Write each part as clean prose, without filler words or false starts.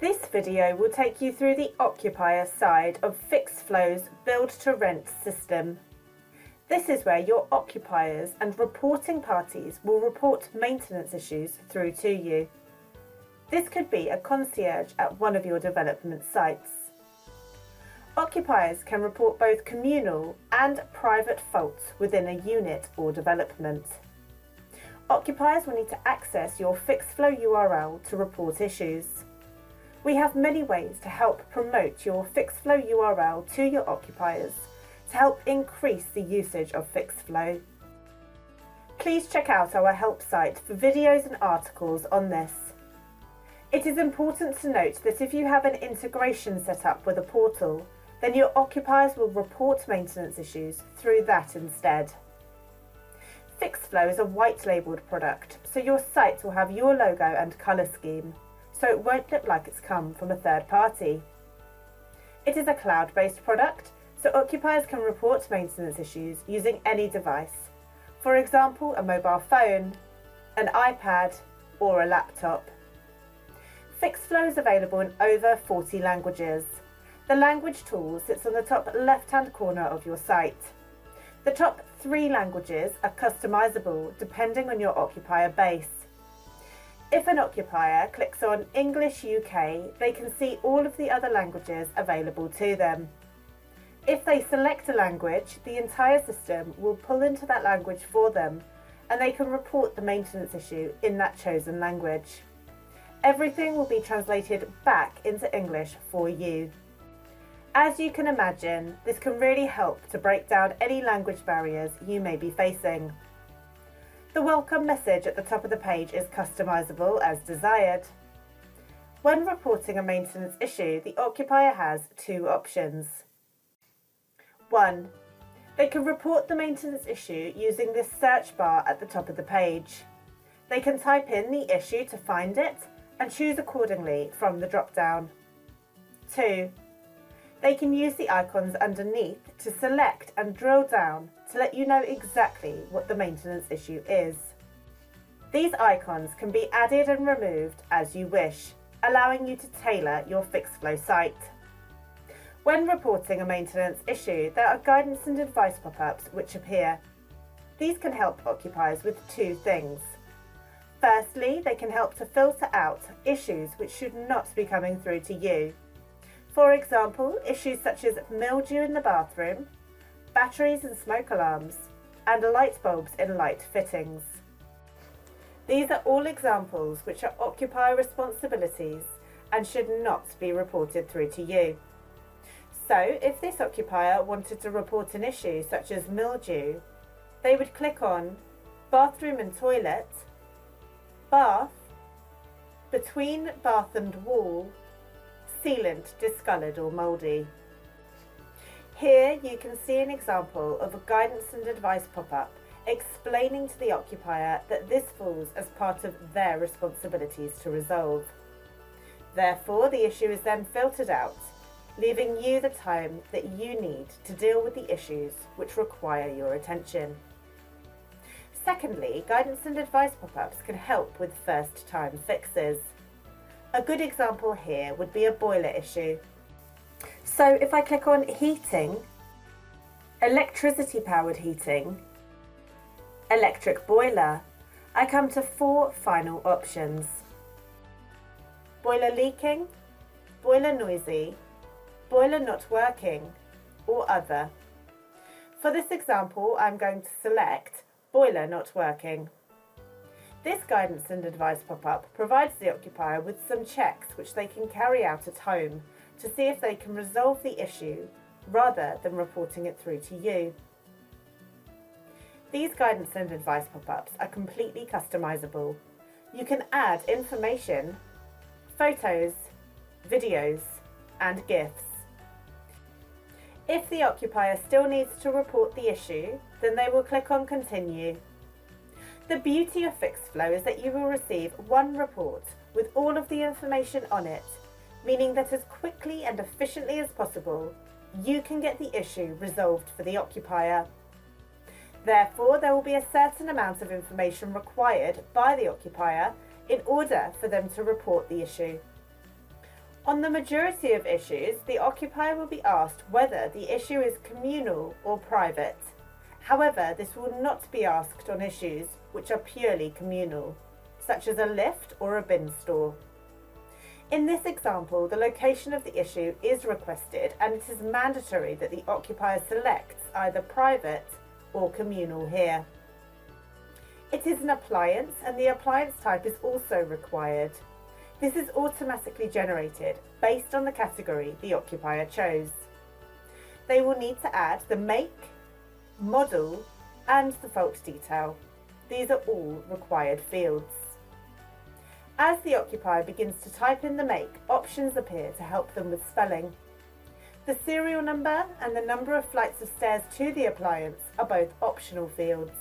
This video will take you through the occupier side of Fixflo's build-to-rent system. This is where your occupiers and reporting parties will report maintenance issues through to you. This could be a concierge at one of your development sites. Occupiers can report both communal and private faults within a unit or development. Occupiers will need to access your Fixflo URL to report issues. We have many ways to help promote your Fixflo URL to your occupiers to help increase the usage of Fixflo. Please check out our help site for videos and articles on this. It is important to note that if you have an integration set up with a portal, then your occupiers will report maintenance issues through that instead. Fixflo is a white-labelled product, so your site will have your logo and colour scheme, so it won't look like it's come from a third party. It is a cloud-based product, so occupiers can report maintenance issues using any device, for example a mobile phone, an iPad or a laptop. Fixflo is available in over 40 languages. The language tool sits on the top left-hand corner of your site. The top 3 languages are customisable depending on your occupier base. If an occupier clicks on English UK, they can see all of the other languages available to them. If they select a language, the entire system will pull into that language for them, and they can report the maintenance issue in that chosen language. Everything will be translated back into English for you. As you can imagine, this can really help to break down any language barriers you may be facing. The welcome message at the top of the page is customisable as desired. When reporting a maintenance issue, the occupier has 2 options. 1. They can report the maintenance issue using this search bar at the top of the page. They can type in the issue to find it and choose accordingly from the drop-down. 2. They can use the icons underneath to select and drill down to let you know exactly what the maintenance issue is. These icons can be added and removed as you wish, allowing you to tailor your Fixflo site. When reporting a maintenance issue, there are guidance and advice pop-ups which appear. These can help occupiers with 2 things. Firstly, they can help to filter out issues which should not be coming through to you. For example, issues such as mildew in the bathroom, batteries and smoke alarms, and light bulbs in light fittings. These are all examples which are occupier responsibilities and should not be reported through to you. So, if this occupier wanted to report an issue such as mildew, they would click on Bathroom and Toilet, Bath, Between Bath and Wall, Sealant discoloured or mouldy. Here you can see an example of a guidance and advice pop-up explaining to the occupier that this falls as part of their responsibilities to resolve. Therefore, the issue is then filtered out, leaving you the time that you need to deal with the issues which require your attention. Secondly, guidance and advice pop-ups can help with first-time fixes. A good example here would be a boiler issue. So if I click on heating, electricity powered heating, electric boiler, I come to 4 final options. Boiler leaking, boiler noisy, boiler not working, or other. For this example, I'm going to select boiler not working. This guidance and advice pop-up provides the occupier with some checks which they can carry out at home to see if they can resolve the issue rather than reporting it through to you. These guidance and advice pop-ups are completely customisable. You can add information, photos, videos and GIFs. If the occupier still needs to report the issue, then they will click on Continue. The beauty of Fixflo is that you will receive one report with all of the information on it, meaning that as quickly and efficiently as possible, you can get the issue resolved for the occupier. Therefore, there will be a certain amount of information required by the occupier in order for them to report the issue. On the majority of issues, the occupier will be asked whether the issue is communal or private. However, this will not be asked on issues which are purely communal, such as a lift or a bin store. In this example, the location of the issue is requested and it is mandatory that the occupier selects either private or communal here. It is an appliance and the appliance type is also required. This is automatically generated based on the category the occupier chose. They will need to add the make, model and the fault detail. These are all required fields. As the occupier begins to type in the make, options appear to help them with spelling. The serial number and the number of flights of stairs to the appliance are both optional fields.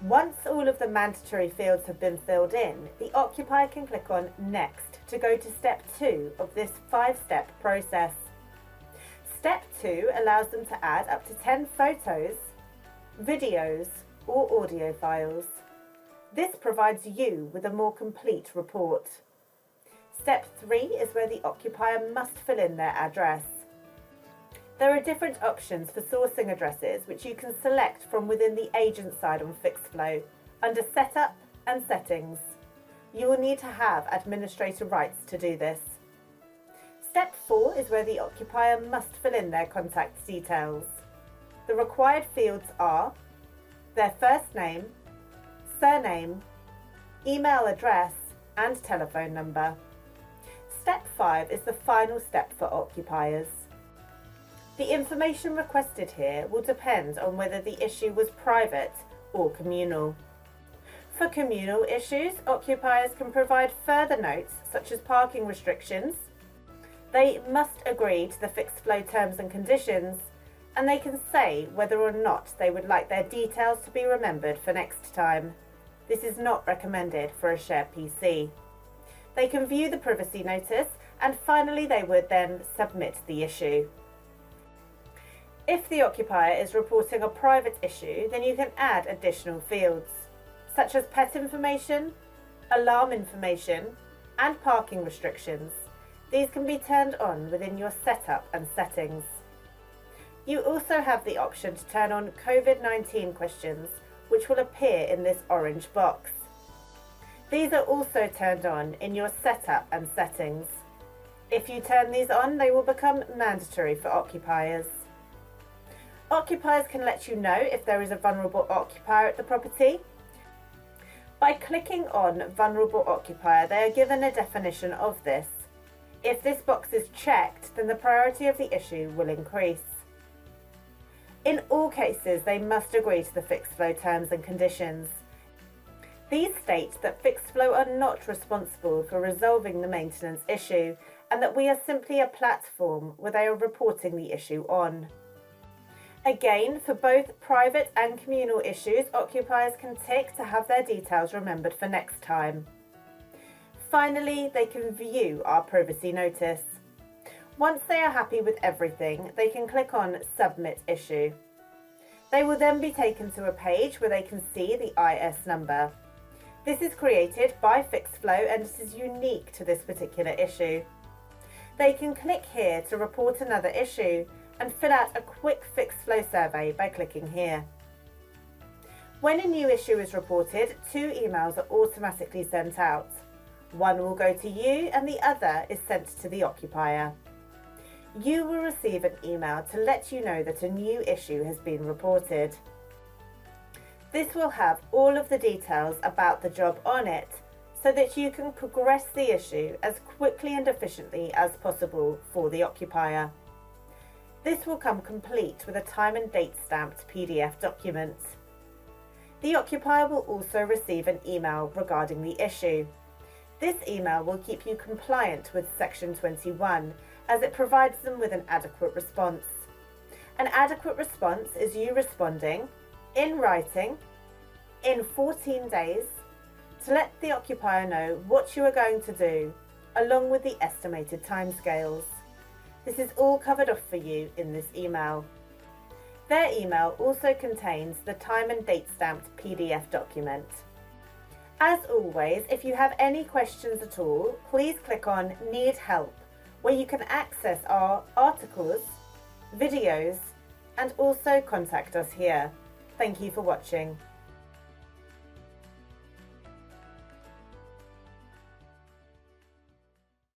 Once all of the mandatory fields have been filled in, the occupier can click on Next to go to step 2 of this 5-step process. Step 2 allows them to add up to 10 photos, videos or audio files. This provides you with a more complete report. Step 3 is where the occupier must fill in their address. There are different options for sourcing addresses which you can select from within the agent side on Fixflo under Setup and Settings. You will need to have administrator rights to do this. Step 4 is where the occupier must fill in their contact details. The required fields are their first name, surname, email address and telephone number. Step 5 is the final step for occupiers. The information requested here will depend on whether the issue was private or communal. For communal issues, occupiers can provide further notes such as parking restrictions. They must agree to the Fixflo terms and conditions, and they can say whether or not they would like their details to be remembered for next time. This is not recommended for a shared PC. They can view the privacy notice, and finally they would then submit the issue. If the occupier is reporting a private issue, then you can add additional fields, such as pet information, alarm information, and parking restrictions. These can be turned on within your setup and settings. You also have the option to turn on COVID-19 questions, which will appear in this orange box. These are also turned on in your setup and settings. If you turn these on, they will become mandatory for occupiers. Occupiers can let you know if there is a vulnerable occupier at the property. By clicking on Vulnerable Occupier, they are given a definition of this. If this box is checked, then the priority of the issue will increase. In all cases, they must agree to the Fixflo terms and conditions. These state that Fixflo are not responsible for resolving the maintenance issue and that we are simply a platform where they are reporting the issue on. Again, for both private and communal issues, occupiers can tick to have their details remembered for next time. Finally, they can view our privacy notice. Once they are happy with everything, they can click on Submit Issue. They will then be taken to a page where they can see the IS number. This is created by Fixflo and it is unique to this particular issue. They can click here to report another issue and fill out a quick Fixflo survey by clicking here. When a new issue is reported, 2 emails are automatically sent out. One will go to you and the other is sent to the occupier. You will receive an email to let you know that a new issue has been reported. This will have all of the details about the job on it so that you can progress the issue as quickly and efficiently as possible for the occupier. This will come complete with a time and date stamped PDF document. The occupier will also receive an email regarding the issue. This email will keep you compliant with Section 21 as it provides them with an adequate response. An adequate response is you responding in writing in 14 days to let the occupier know what you are going to do along with the estimated timescales. This is all covered off for you in this email. Their email also contains the time and date stamped PDF document. As always, if you have any questions at all, please click on Need Help, where you can access our articles, videos, and also contact us here. Thank you for watching.